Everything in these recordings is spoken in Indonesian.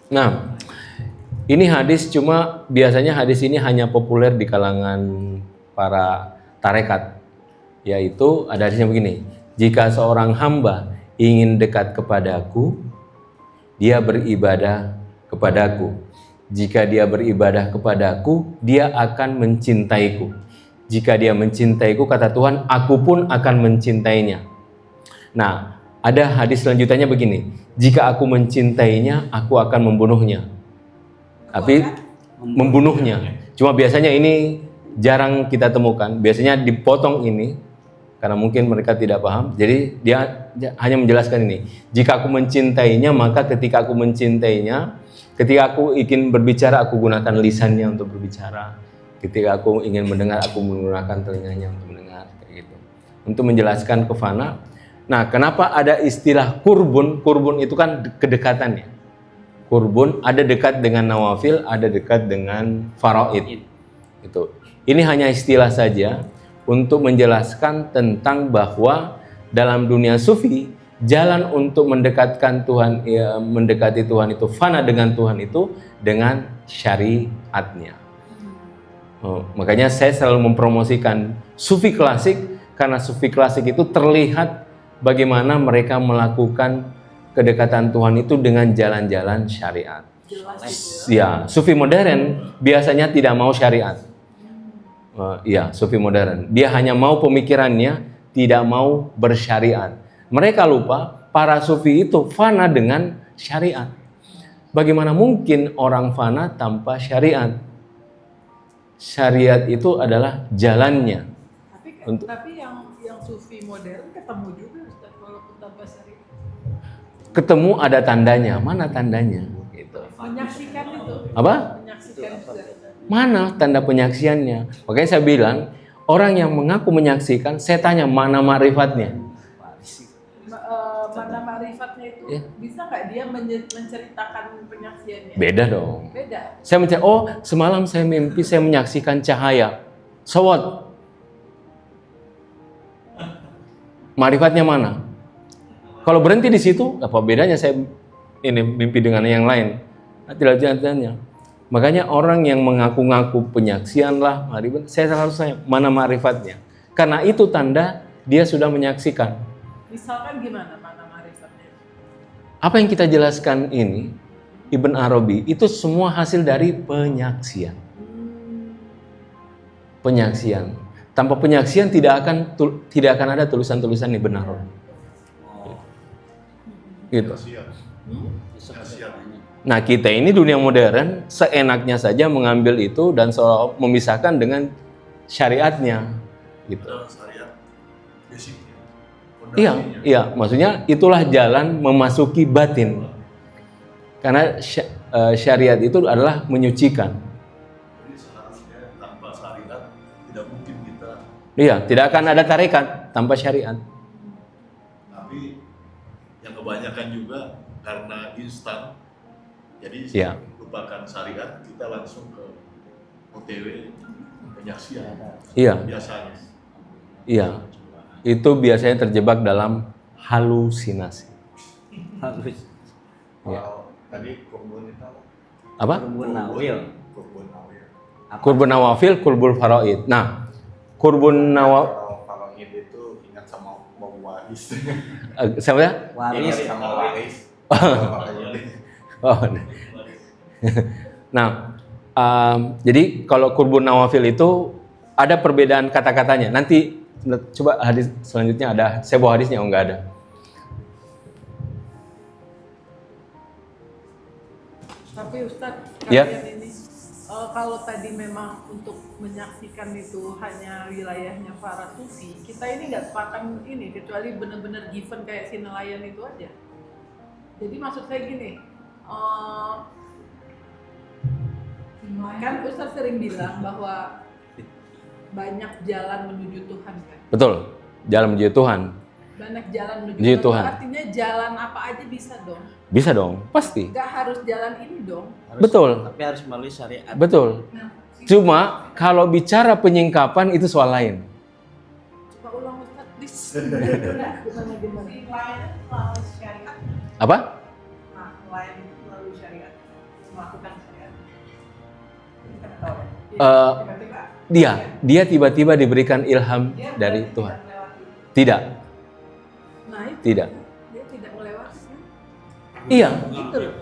Nah, ini hadis cuma biasanya hadis ini hanya populer di kalangan para tarekat. Yaitu ada hadisnya begini, jika seorang hamba ingin dekat kepadaku, dia beribadah kepadaku. Jika dia beribadah kepadaku, dia akan mencintaiku. Jika dia mencintaiku, kata Tuhan, aku pun akan mencintainya. Nah, ada hadis selanjutnya begini, jika aku mencintainya, aku akan membunuhnya. Tapi membunuhnya. Cuma biasanya ini jarang kita temukan. Biasanya dipotong ini, karena mungkin mereka tidak paham. Jadi dia hanya menjelaskan ini. Jika aku mencintainya, maka ketika aku mencintainya, ketika aku ingin berbicara, aku gunakan lisannya untuk berbicara. Ketika aku ingin mendengar, aku menggunakan telinganya untuk mendengar. Kayak gitu. Untuk menjelaskan kefana. Nah, kenapa ada istilah kurbun? Kurbun itu kan kedekatannya. Kurbun ada dekat dengan nawafil, ada dekat dengan faraid. Itu. Ini hanya istilah saja untuk menjelaskan tentang bahwa dalam dunia sufi, jalan untuk mendekatkan Tuhan, mendekati Tuhan itu, fana dengan Tuhan itu dengan syariatnya. Makanya saya selalu mempromosikan sufi klasik, karena sufi klasik itu terlihat bagaimana mereka melakukan kedekatan Tuhan itu dengan jalan-jalan syariat. Ya, sufi modern biasanya tidak mau syariat. Iya, sufi modern. Dia hanya mau pemikirannya, tidak mau bersyariat. Mereka lupa para sufi itu fana dengan syariat. Bagaimana mungkin orang fana tanpa syariat? Syariat itu adalah jalannya. Tapi yang sufi modern ketemu juga Ustaz, walaupun tanpa syariat. Ketemu ada tandanya. Mana tandanya? Gitu. Menyaksikan itu. Apa? Menyaksikan juga. Mana tanda penyaksiannya? Makanya saya bilang, orang yang mengaku menyaksikan, saya tanya mana ma'rifatnya? Mana ma'rifatnya itu bisa nggak dia menceritakan penyaksiannya? Beda dong. Beda. Saya mencari, semalam saya mimpi saya menyaksikan cahaya. So what? Ma'rifatnya mana? Kalau berhenti di situ, apa bedanya saya ini mimpi dengan yang lain? Tidak jalannya. Makanya orang yang mengaku-ngaku penyaksian lah, saya selalu tanya, mana ma'rifatnya? Karena itu tanda dia sudah menyaksikan. Misalkan gimana mana ma'rifatnya? Apa yang kita jelaskan ini, Ibn Arabi, itu semua hasil dari penyaksian. Penyaksian. Tanpa penyaksian tidak akan ada tulisan-tulisan Ibn Arabi. Gitu. Nah, kita ini dunia modern seenaknya saja mengambil itu dan seolah memisahkan dengan syariatnya, gitu. Iya, maksudnya itulah jalan memasuki batin. Karena syariat itu adalah menyucikan. Jadi seharusnya tanpa syariat tidak mungkin kita. Iya, tidak akan ada tarekat tanpa syariat. Tapi yang kebanyakan juga karena instan. Jadi lupakan syariat, kita langsung ke OTW penyaksian. Iya. Biasanya. Iya. Itu biasanya terjebak dalam halusinasi. Ya. Tadi kurbun itu apa? Kurbun nawil. Kurbun nawafil, kurbun faraid. Nah, kurbun faraid itu ingat sama bau waris. Siapa ya? Waris sama waris. Nah, jadi kalau kurbun nawafil itu ada perbedaan kata-katanya. Nanti coba hadis selanjutnya ada. Saya bawa hadisnya, enggak ada. Tapi Ustadz, ini kalau tadi memang untuk menyaksikan itu hanya wilayahnya para sufi, kita ini nggak sepakan ini kecuali benar-benar given kayak si nelayan itu aja. Jadi maksud saya gini, kan Ustadz sering bilang bahwa banyak jalan menuju Tuhan kan? Betul, jalan menuju Tuhan. Banyak jalan menuju Tuhan. Artinya jalan apa aja bisa dong? Bisa dong, pasti. Gak harus jalan ini dong. Betul. Tapi harus melalui syariat. Betul. Cuma kalau bicara penyingkapan itu soal lain. Coba ulang Ustadz, please. Gimana? Melalui syariat. Apa? Nah, melalui syariat. melakukan syariat. Eh, Tiba-tiba. dia tiba-tiba diberikan ilham Dia dari berarti Tuhan. tidak melewati. Tidak, Nah, itu tidak. dia tidak melewati. Iya, Gitu loh.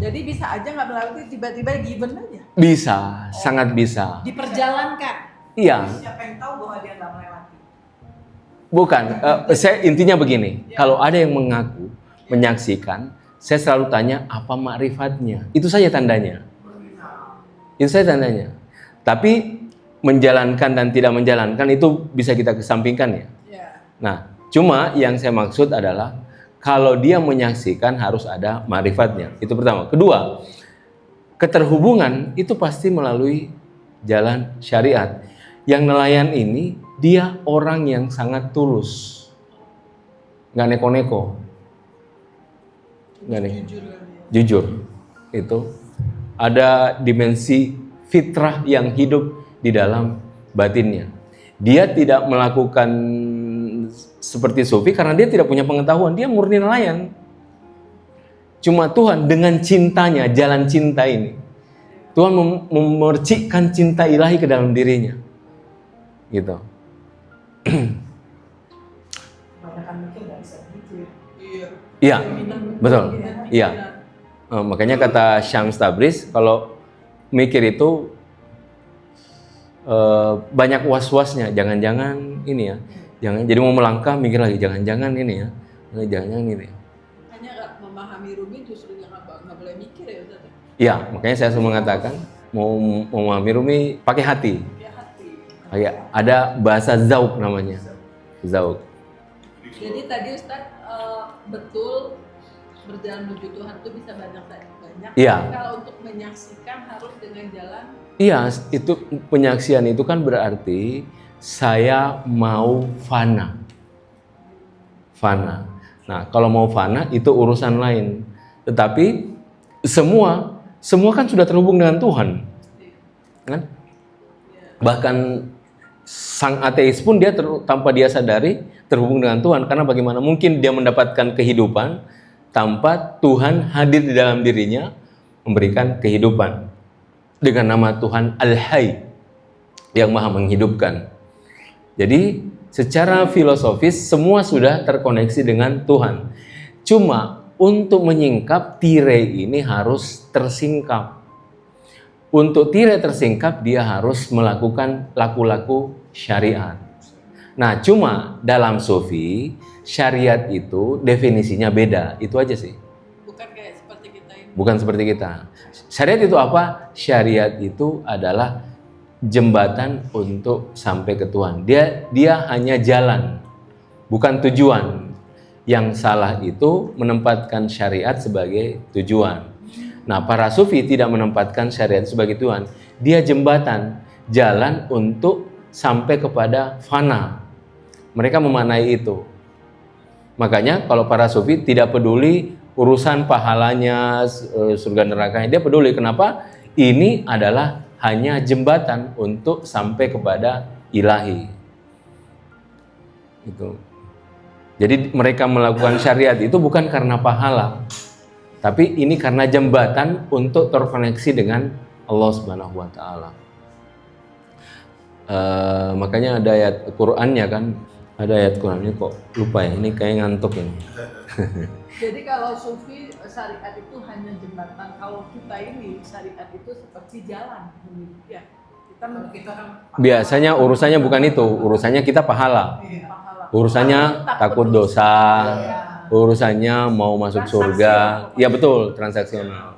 Jadi bisa aja nggak melewati, tiba-tiba given aja. bisa, sangat bisa. Diperjalankan. Iya, Siapa yang tahu bahwa dia nggak melewati? bukan. Saya intinya begini, kalau ada yang mengaku, menyaksikan, saya selalu tanya apa makrifatnya. Itu saja tandanya. Itu saja tandanya. Tapi menjalankan dan tidak menjalankan itu bisa kita kesampingkan ya. Ya. Nah, cuma yang saya maksud adalah kalau dia menyaksikan harus ada ma'rifatnya. Itu pertama. Kedua, keterhubungan itu pasti melalui jalan syariat. Yang nelayan ini dia orang yang sangat tulus. Nggak neko-neko. Nggak neko. Jujur kali ya. Jujur. Itu ada dimensi fitrah yang hidup di dalam batinnya. Dia tidak melakukan seperti sufi karena dia tidak punya pengetahuan, dia murni nelayan. Cuma Tuhan dengan cintanya, jalan cinta ini, Tuhan memercikkan cinta ilahi ke dalam dirinya. Gitu. Kebanyakan mikir nggak bisa mikir. Iya. Iya, betul. Iya. Iya. Makanya kata Syams Tabriz, kalau mikir itu banyak was-wasnya, jangan-jangan ini ya, jangan jadi mau melangkah mikir lagi, jangan-jangan ini ya, jangan-jangan ini. Hanya nggak memahami Rumi justru nggak boleh mikir ya Ustaz. Ya, makanya saya selalu mengatakan mau memahami Rumi pakai hati. Ya hati. Kayak ada bahasa zauk namanya, zauk. Jadi tadi Ustaz betul berjalan menuju Tuhan itu bisa banyak. Iya. Tapi kalau untuk menyaksikan harus dengan jalan. Iya, itu penyaksian itu kan berarti saya mau fana. Fana. Nah, kalau mau fana itu urusan lain. Tetapi semua kan sudah terhubung dengan Tuhan. Kan? Bahkan sang ateis pun dia tanpa dia sadari terhubung dengan Tuhan, karena bagaimana mungkin dia mendapatkan kehidupan tanpa Tuhan hadir di dalam dirinya memberikan kehidupan dengan nama Tuhan Al-Hayy yang maha menghidupkan. Jadi secara filosofis semua sudah terkoneksi dengan Tuhan. Cuma untuk menyingkap tirai ini harus tersingkap. Untuk tirai tersingkap dia harus melakukan laku-laku syariat. Nah, cuma dalam sufi syariat itu definisinya beda. Itu aja sih. Bukan kayak seperti kita ini. Bukan seperti kita. Syariat itu apa? Syariat itu adalah jembatan untuk sampai ke Tuhan. Dia hanya jalan, bukan tujuan. Yang salah itu menempatkan syariat sebagai tujuan. Nah, para sufi tidak menempatkan syariat sebagai tujuan. Dia jembatan, jalan untuk sampai kepada fana. Mereka memaknai itu. Makanya kalau para sufi tidak peduli urusan pahalanya, surga nerakanya, dia peduli. Kenapa? Ini adalah hanya jembatan untuk sampai kepada ilahi. Gitu. Jadi mereka melakukan syariat itu bukan karena pahala, tapi ini karena jembatan untuk terkoneksi dengan Allah Subhanahu wa Ta'ala. Makanya ada ayat Qur'annya kan, ada ayat Qur'annya kok lupa ya, ini kayak ngantuk ini. Jadi kalau sufi syariat itu hanya jembatan, kalau kita ini syariat itu seperti jalan, ya. Kita kan Biasanya urusannya bukan itu, urusannya kita pahala. pahala. Urusannya takut dosa, urusannya mau masuk surga. Ya betul, transaksional.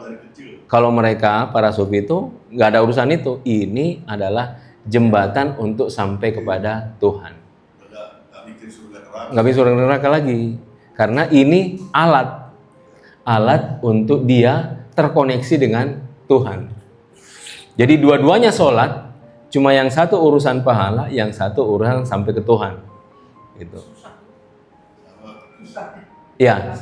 dari kecil. Kalau mereka para sufi itu nggak ada urusan itu. Ini adalah jembatan untuk sampai kepada Tuhan. Nggak bikin surga neraka. Nggak bisa surga neraka lagi, karena ini alat untuk dia terkoneksi dengan Tuhan. Jadi dua-duanya sholat, cuma yang satu urusan pahala, yang satu urusan sampai ke Tuhan. Gitu. Ya,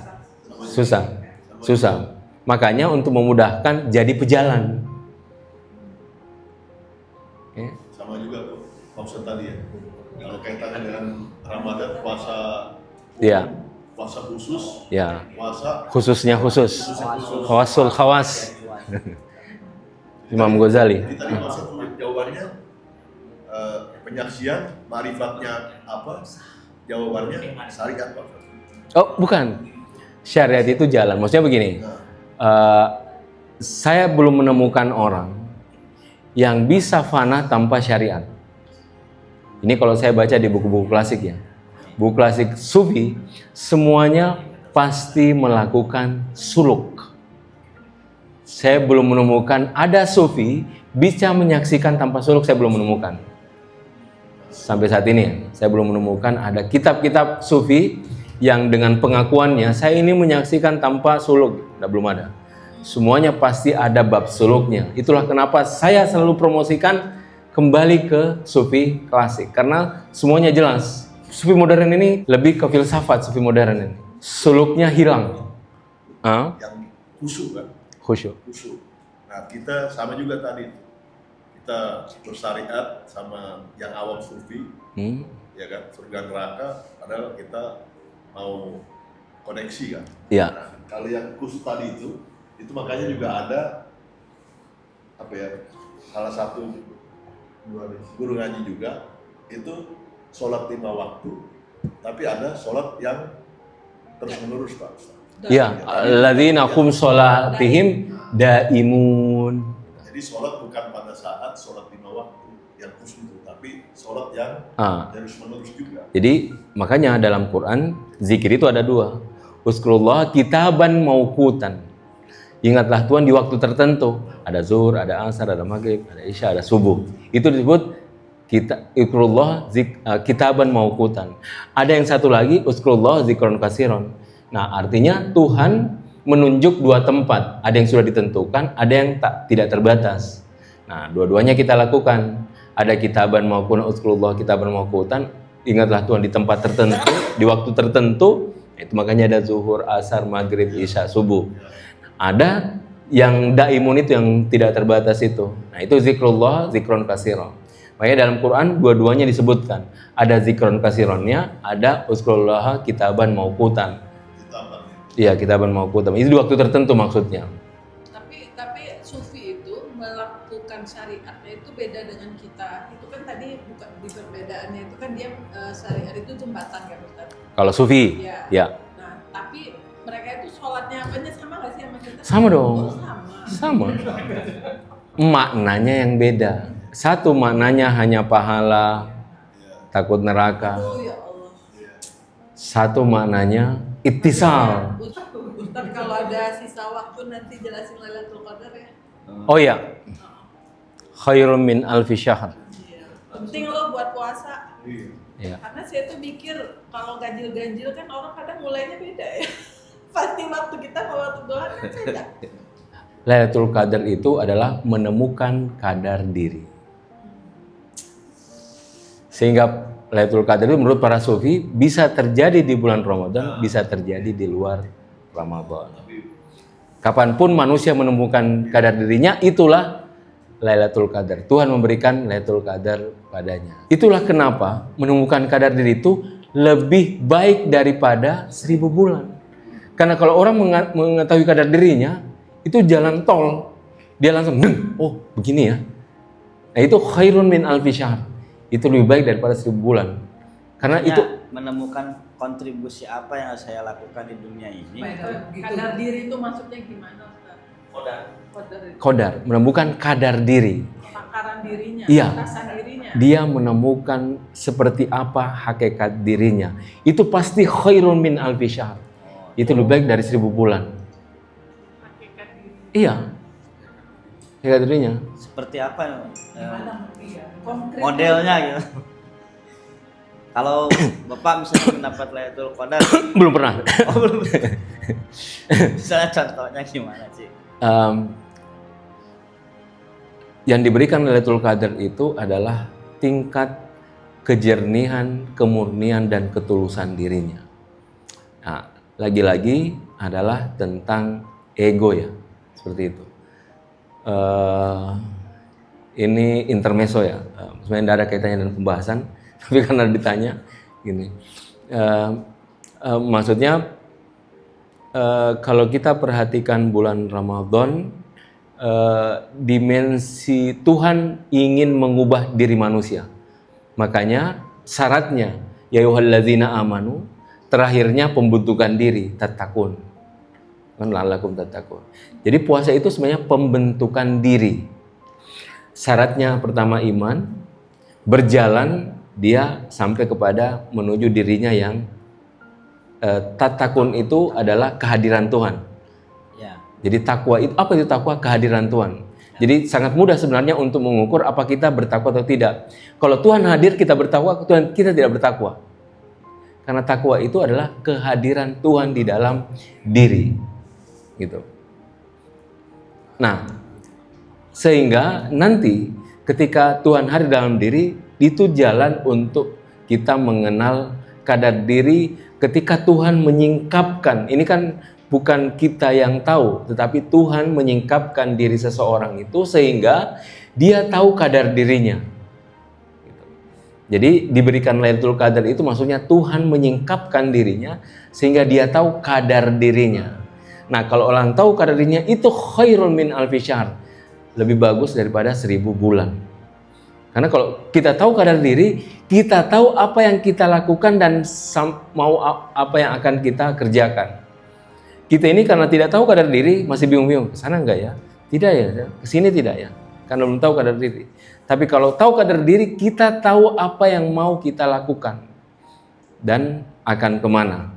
susah. Makanya untuk memudahkan jadi pejalan. Ya. Sama juga maksud tadi ya. Kalau kaitannya dengan Ramadan, puasa, Ya. puasa khusus, Ya, puasa khususnya khusus. Khawasul khawas. Imam Ghazali. Jadi tadi maksud jawabannya penyaksian, ma'rifatnya apa? Jawabannya syariat Pak. Oh, bukan. Syariat itu jalan. Maksudnya begini. Saya belum menemukan orang yang bisa fana tanpa syariat. Ini kalau saya baca di buku-buku klasik ya. Buku klasik Sufi, semuanya pasti melakukan suluk. Saya belum menemukan ada Sufi bisa menyaksikan tanpa suluk, saya belum menemukan. Sampai saat ini saya belum menemukan ada kitab-kitab Sufi yang dengan pengakuannya saya ini menyaksikan tanpa suluk. Belum ada. Semuanya pasti ada bab suluknya. Itulah kenapa saya selalu promosikan kembali ke Sufi klasik, karena semuanya jelas. Sufi modern ini lebih ke filsafat. Sufi modern ini suluknya hilang. Yang khusyuk kan? Khusyuk. Nah kita sama juga tadi, kita bersyariat sama yang awam Sufi, ya kan, surga neraka, padahal kita mau koneksi kan. Iya. Nah, kalau yang khusus tadi itu makanya juga ada apa ya, salah satu guru ngaji juga itu sholat 5 waktu, tapi ada sholat yang terus menerus Pak. Ya, alladzina hum sholatihim daimun. Jadi sholat bukan pada saat sholat 5 waktu yang khusus itu, tapi sholat yang terus menerus juga. Jadi makanya dalam Quran zikir itu ada 2. Uzkurullah kitaban mauqutan. Ingatlah Tuhan di waktu tertentu. Ada zuhur, ada asar, ada maghrib, ada isya, ada subuh. Itu disebut uzkurullah kitaban mauqutan. Ada yang satu lagi uzkurullah zikron kasiron. Nah, artinya Tuhan menunjuk 2 tempat. Ada yang sudah ditentukan, ada yang tidak terbatas. Nah, dua-duanya kita lakukan. Ada kitaban maupun uzkurullah kitaban mauqutan. Ingatlah Tuhan di tempat tertentu, di waktu tertentu. Itu makanya ada zuhur, asar, maghrib, isya, subuh. Ada yang daimun itu yang tidak terbatas itu. Nah, itu zikrullah, zikron kasiron. Makanya dalam Quran dua-duanya disebutkan. Ada zikron kasironnya, ada uzkurullah kitaban mauqutan. Iya, kitaban mauqutan. Itu di waktu tertentu maksudnya. Tapi Sufi itu melakukan syariatnya itu beda dengan kita. Itu kan tadi bukan di perbedaannya itu kan dia syariat itu jembatan kan Ustaz. Kalau Sufi, ya. Nah, tapi mereka itu sholatnya apanya sama nggak sih sama kita? Sama dong. Oh, sama. Maknanya yang beda. Satu maknanya hanya pahala, takut neraka. Oh ya Allah. Satu maknanya ittisal. Ustaz kalau ada sisa waktu nanti jelasin Lailatul Qadar ya. Oh ya. Khairun min alfi syahr. Iya. Penting loh buat puasa. Ya. Karena saya tuh mikir kalau ganjil-ganjil kan orang kadang mulainya beda ya. Pasti waktu kita mau waktu doa kan beda. Lailatul Qadar itu adalah menemukan kadar diri. Sehingga Lailatul Qadar itu menurut para sufi bisa terjadi di bulan Ramadan, bisa terjadi di luar Ramadan. Kapanpun manusia menemukan kadar dirinya, itulah Lailatul Qadar. Tuhan memberikan Lailatul Qadar padanya. Itulah kenapa menemukan kadar diri itu lebih baik daripada 1000 bulan. Karena kalau orang mengetahui kadar dirinya, itu jalan tol. Dia langsung, oh begini ya. Nah itu khairun min alfi syahr. Itu lebih baik daripada 1000 bulan. Karena itu menemukan kontribusi apa yang saya lakukan di dunia ini. Kadar diri itu maksudnya gimana Ustaz? Qadar, menemukan kadar diri. Takaran dirinya, Iya. batasan dirinya. Dia menemukan seperti apa hakikat dirinya. Itu pasti khairun min alfi syahr. Itu lebih baik dari 1000 bulan. Hakikat diri. Iya. Hakikat dirinya. Seperti apa? Konkret. Modelnya gitu. Kalau Bapak misalnya mendapat Lailatul Qadar, Belum pernah. belum. Misalnya contohnya gimana sih? Yang diberikan Lailatul Qadar itu adalah tingkat kejernihan, kemurnian, dan ketulusan dirinya. Nah, lagi-lagi adalah tentang ego ya, seperti itu. Ini intermezzo ya, sebenarnya tidak ada kaitannya dengan pembahasan, tapi karena ditanya gini, Maksudnya kalau kita perhatikan bulan Ramadan, dimensi Tuhan ingin mengubah diri manusia. Makanya syaratnya ya ayyuhalladzina amanu, terakhirnya pembentukan diri, tattaqun. Kan la'allakum tattaqun. Jadi puasa itu sebenarnya pembentukan diri. Syaratnya pertama iman, berjalan dia sampai kepada menuju dirinya yang tattaqun itu adalah kehadiran Tuhan. Ya. Jadi takwa itu apa itu takwa? Kehadiran Tuhan. Jadi sangat mudah sebenarnya untuk mengukur apa kita bertakwa atau tidak. Kalau Tuhan hadir kita bertakwa, Tuhan kita tidak bertakwa. Karena takwa itu adalah kehadiran Tuhan di dalam diri. Gitu. Nah, sehingga nanti ketika Tuhan hadir dalam diri, itu jalan untuk kita mengenal kadar diri ketika Tuhan menyingkapkan. Ini kan bukan kita yang tahu, tetapi Tuhan menyingkapkan diri seseorang itu sehingga dia tahu kadar dirinya. Jadi diberikan Lailatul Qadar itu maksudnya Tuhan menyingkapkan dirinya sehingga dia tahu kadar dirinya. Nah, kalau orang tahu kadar dirinya itu khairul min alfi syahr. Lebih bagus daripada 1000 bulan. Karena kalau kita tahu kadar diri, kita tahu apa yang kita lakukan dan mau apa yang akan kita kerjakan. Kita ini karena tidak tahu kadar diri masih bingung-bingung, kesana enggak ya? Tidak ya, kesini tidak ya? Karena belum tahu kadar diri. Tapi kalau tahu kadar diri, kita tahu apa yang mau kita lakukan dan akan kemana.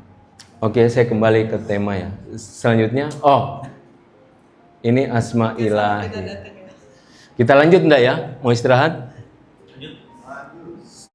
Oke, saya kembali ke tema ya. Selanjutnya, ini asma ilahi. Kita lanjut enggak ya? Mau istirahat?